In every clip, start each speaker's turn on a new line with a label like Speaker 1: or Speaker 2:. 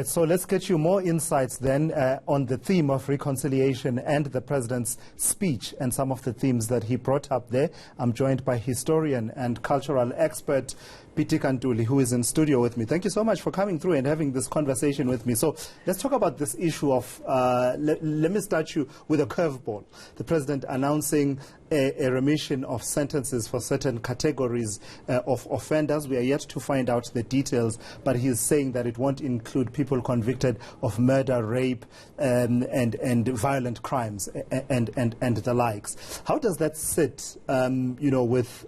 Speaker 1: So let's get you more insights then on the theme of reconciliation and the President's speech and some of the themes that he brought up there. I'm joined by historian and cultural expert Pitika Ntuli, who is in studio with me. Thank you so much for coming through and having this conversation with me. So let's talk about this issue of, let me start you with a curveball. The President announcing a remission of sentences for certain categories of offenders. We are yet to find out the details, but he is saying that it won't include people convicted of murder, rape, and violent crimes and the likes. How does that sit, with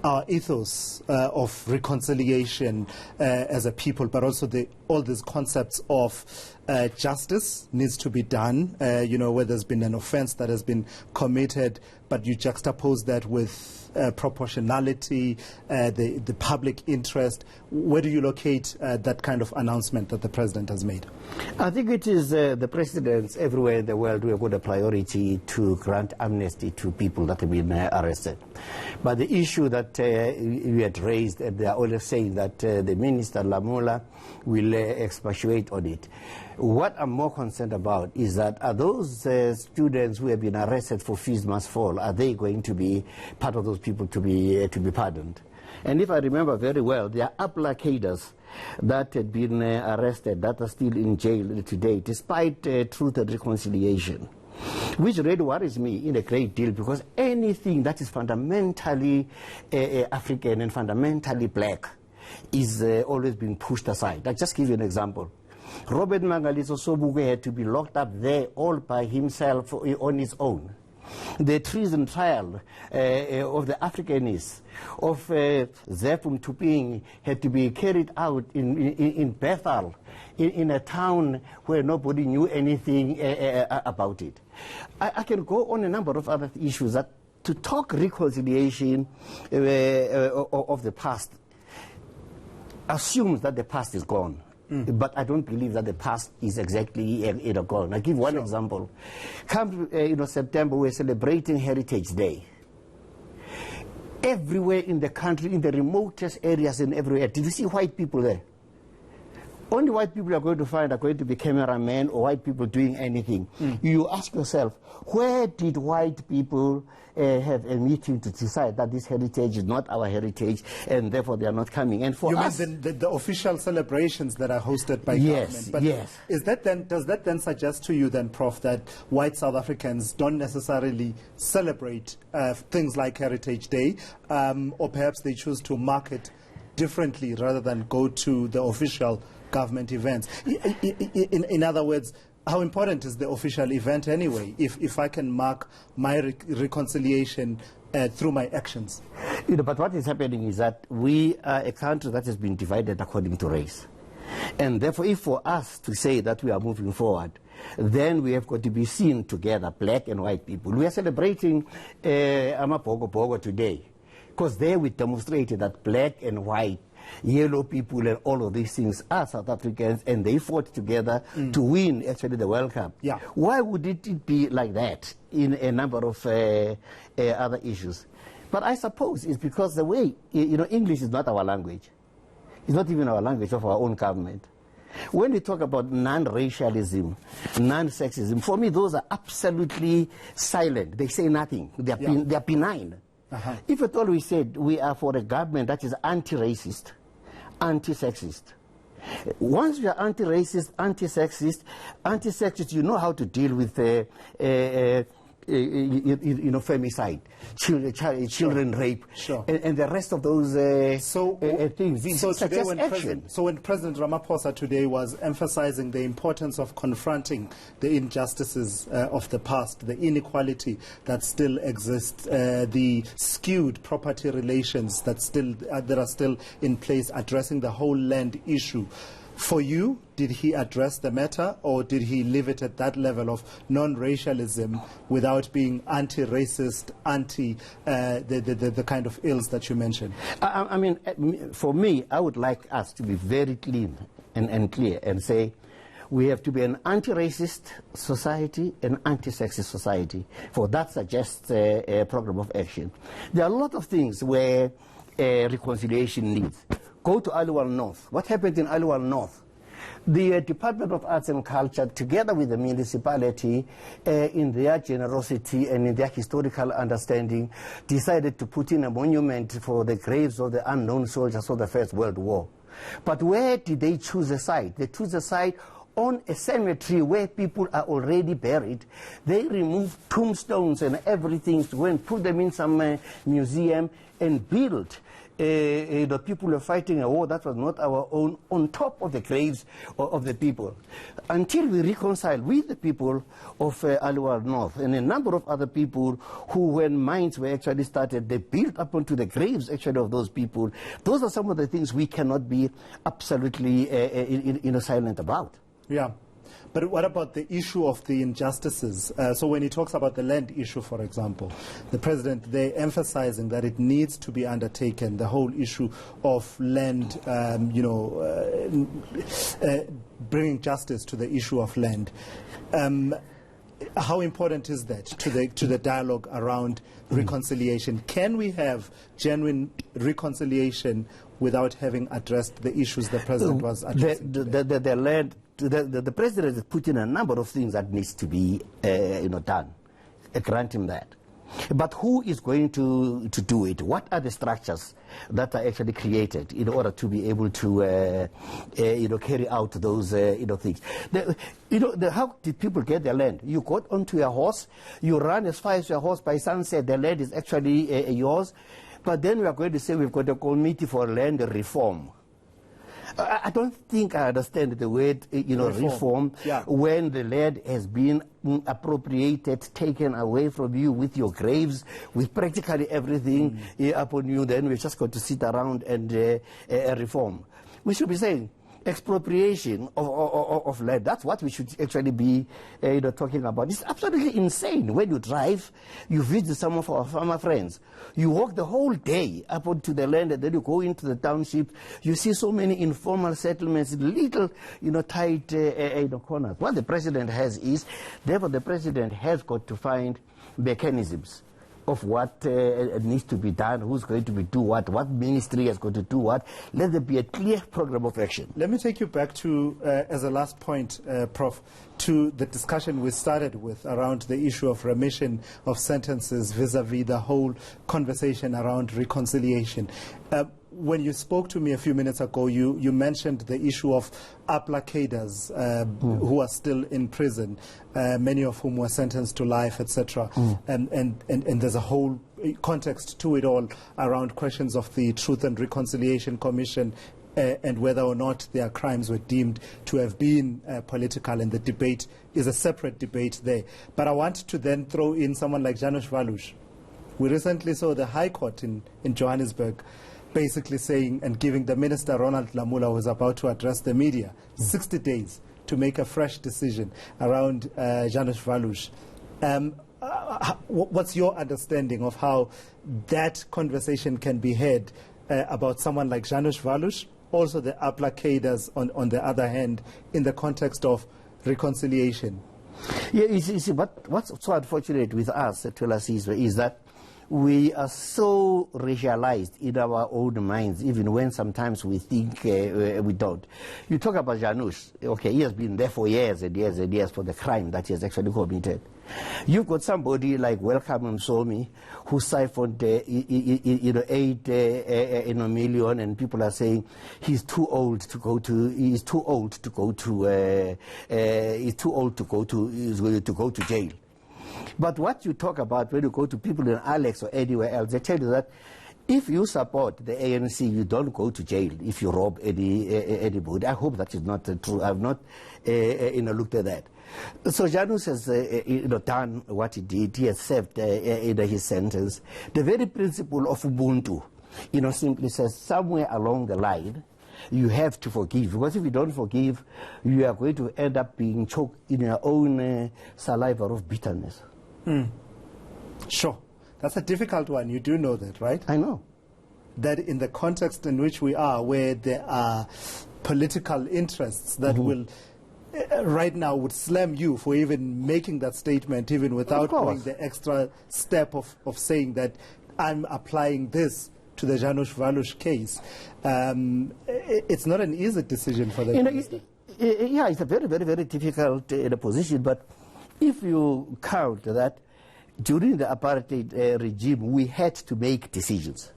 Speaker 1: our ethos of reconciliation as a people, but also all these concepts of justice needs to be done, where there's been an offense that has been committed, but you juxtapose that with proportionality, the public interest. Where do you locate that kind of announcement that the President has made?
Speaker 2: I think it is the presidents everywhere in the world who have got a priority to grant amnesty to people that have been arrested. But the issue that you had raised, and they are always saying that the Minister Lamola will expatiate on it. What I'm more concerned about is that are those students who have been arrested for fees must fall, are they going to be part of those people to be pardoned? And if I remember very well, there are applicators that had been arrested that are still in jail today, despite Truth and Reconciliation, which really worries me in a great deal, because anything that is fundamentally African and fundamentally black is always been pushed aside. I'll just give you an example. Robert Mangaliso Sobukwe had to be locked up there all by himself on his own. The treason trial of the Africanists of Zeph Mtuping had to be carried out in Bethel, in a town where nobody knew anything about it. I can go on a number of other issues that to talk reconciliation of the past assumes that the past is gone. But I don't believe that the past is exactly gone. I'll give one example. Come September, we're celebrating Heritage Day. Everywhere in the country, in the remotest areas and everywhere, did you see white people there? Only white people are going to find are going to be cameramen or white people doing anything. You ask yourself, where did white people have a meeting to decide that this heritage is not our heritage and therefore they are not coming? And for us,
Speaker 1: mean the official celebrations that are hosted by government? But
Speaker 2: yes.
Speaker 1: Does that then suggest to you then, Prof, that white South Africans don't necessarily celebrate things like Heritage Day, or perhaps they choose to mark it differently rather than go to the official government events? In other words, how important is the official event anyway, if I can mark my reconciliation through my actions?
Speaker 2: But what is happening is that we are a country that has been divided according to race. And therefore, if for us to say that we are moving forward, then we have got to be seen together, black and white people. We are celebrating Amapogo today, because there we demonstrated that black and white, yellow people and all of these things are South Africans, and they fought together to win actually the World Cup.
Speaker 1: Yeah.
Speaker 2: Why would it be like that in a number of other issues? But I suppose it's because the way, English is not our language. It's not even our language of our own government. When we talk about non-racialism, non-sexism, for me those are absolutely silent. They say nothing. They are benign. If at all we said we are for a government that is anti-racist, anti-sexist. Once you are anti-racist, anti-sexist, you know how to deal with femicide, children rape, and the rest of those things.
Speaker 1: So when President Ramaphosa today was emphasizing the importance of confronting the injustices of the past, the inequality that still exists, the skewed property relations that are still in place, addressing the whole land issue, for you, did he address the matter, or did he leave it at that level of non-racialism without being anti-racist, the kind of ills that you mentioned?
Speaker 2: I mean, for me, I would like us to be very clean and clear and say we have to be an anti-racist society, an anti-sexist society. For that suggests a program of action. There are a lot of things where reconciliation needs. Go to Aliwal North. What happened in Aliwal North The Department of Arts and Culture, together with the municipality, in their generosity and in their historical understanding, decided to put in a monument for the graves of the unknown soldiers of the First World War. But where did they choose a site? They chose a site on a cemetery where people are already buried. They removed tombstones and everything to go and put them in some museum and build. The people were fighting a war that was not our own on top of the graves of the people. Until we reconcile with the people of Aliwal North and a number of other people who, when mines were actually started, they built up onto the graves actually of those people. Those are some of the things we cannot be absolutely silent about.
Speaker 1: Yeah. But what about the issue of the injustices? So when he talks about the land issue, for example, the president, they're emphasizing that it needs to be undertaken, the whole issue of land, bringing justice to the issue of land. How important is that to the dialogue around reconciliation? Can we have genuine reconciliation without having addressed the issues the president was addressing?
Speaker 2: The president has put in a number of things that needs to be done. I grant him that. But who is going to do it? What are the structures that are actually created in order to be able to carry out those things? How did people get their land? You got onto a horse, you run as far as your horse, by sunset the land is actually yours. But then we are going to say we've got a committee for land reform. I don't think I understand the word, reform
Speaker 1: yeah.
Speaker 2: When the land has been appropriated, taken away from you with your graves, with practically everything upon you. Then we're just going to sit around and reform. We should be saying expropriation of land. That's what we should actually be talking about. It's absolutely insane. When you drive, you visit some of our farmer friends. You walk the whole day up onto the land, and then you go into the township. You see so many informal settlements, little, tight corners. What the president has is, therefore, the president has got to find mechanisms of what needs to be done, who's going to do what ministry is going to do what. Let there be a clear program of action.
Speaker 1: Let me take you back to, as a last point, Prof, to the discussion we started with around the issue of remission of sentences vis-a-vis the whole conversation around reconciliation. When you spoke to me a few minutes ago, you mentioned the issue of applicators who are still in prison, many of whom were sentenced to life, etc. And there's a whole context to it all around questions of the Truth and Reconciliation Commission and whether or not their crimes were deemed to have been political, and the debate is a separate debate there. But I want to then throw in someone like Janusz Walusz. We recently saw the High Court in Johannesburg basically saying and giving the minister, Ronald Lamula, who was about to address the media, 60 days to make a fresh decision around Janusz Walusz. What's your understanding of how that conversation can be had about someone like Janusz Walusz, also the applicators on the other hand, in the context of reconciliation?
Speaker 2: Yeah, you see what's so unfortunate with us at Tulasizwe is that we are so racialized in our own minds, even when sometimes we think we don't. You talk about Janusz. Okay, he has been there for years and years and years for the crime that he has actually committed. You've got somebody like Welcome Msomi who siphoned 8 million, and people are saying he's too old to go to. He's too old to go to. He's too old to go to jail. But what you talk about when you go to people in Alex or anywhere else, they tell you that if you support the ANC, you don't go to jail if you rob anybody. I hope that is not true. I've not looked at that. So Janusz has done what he did. He has served his sentence. The very principle of Ubuntu, simply says somewhere along the line, you have to forgive, because if you don't forgive, you are going to end up being choked in your own saliva of bitterness.
Speaker 1: Sure. That's a difficult one. You do know that, right?
Speaker 2: I know.
Speaker 1: That in the context in which we are, where there are political interests that will, right now, would slam you for even making that statement, even without going the extra step of saying that I'm applying this to the Janusz Walusz case. It's not an easy decision for the minister.
Speaker 2: Yeah, it's a very, very, very difficult position. But if you count that during the apartheid regime, we had to make decisions.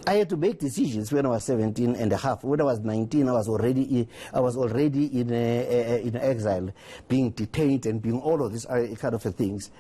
Speaker 2: I had to make decisions when I was 17 and a half. When I was 19, I was already in exile, being detained and being all of these kind of things,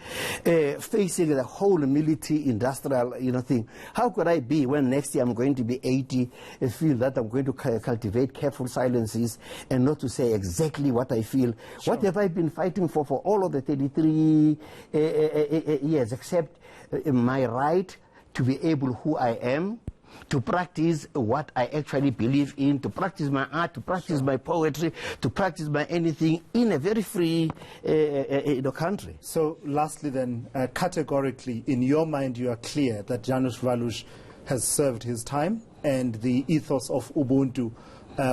Speaker 2: facing the whole military-industrial thing. How could I be when next year I'm going to be 80 and feel that I'm going to cultivate careful silences and not to say exactly what I feel? Sure. What have I been fighting for all of the 33 years, except my right to be able who I am, to practice what I actually believe in, to practice my art, to practice my poetry, to practice my anything in a very free country.
Speaker 1: So lastly then, categorically, in your mind you are clear that Janusz Valush has served his time, and the ethos of Ubuntu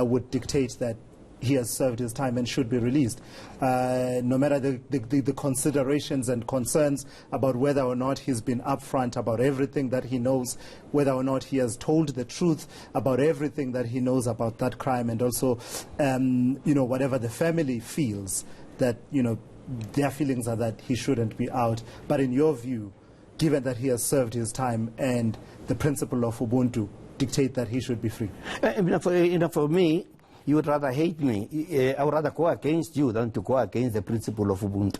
Speaker 1: would dictate that he has served his time and should be released, no matter the considerations and concerns about whether or not he's been upfront about everything that he knows, whether or not he has told the truth about everything that he knows about that crime, and also, whatever the family feels, that, their feelings are that he shouldn't be out. But in your view, given that he has served his time and the principle of Ubuntu dictate that he should be free?
Speaker 2: For me, you would rather hate me. I would rather go against you than to go against the principle of Ubuntu.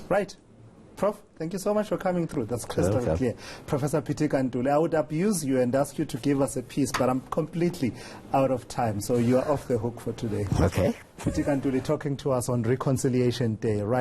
Speaker 1: Right. Prof, thank you so much for coming through. That's crystal clear. Professor Pitika Ntuli, I would abuse you and ask you to give us a piece, but I'm completely out of time, so you are off the hook for today.
Speaker 2: Okay.
Speaker 1: Pitika Ntuli talking to us on Reconciliation Day. Right.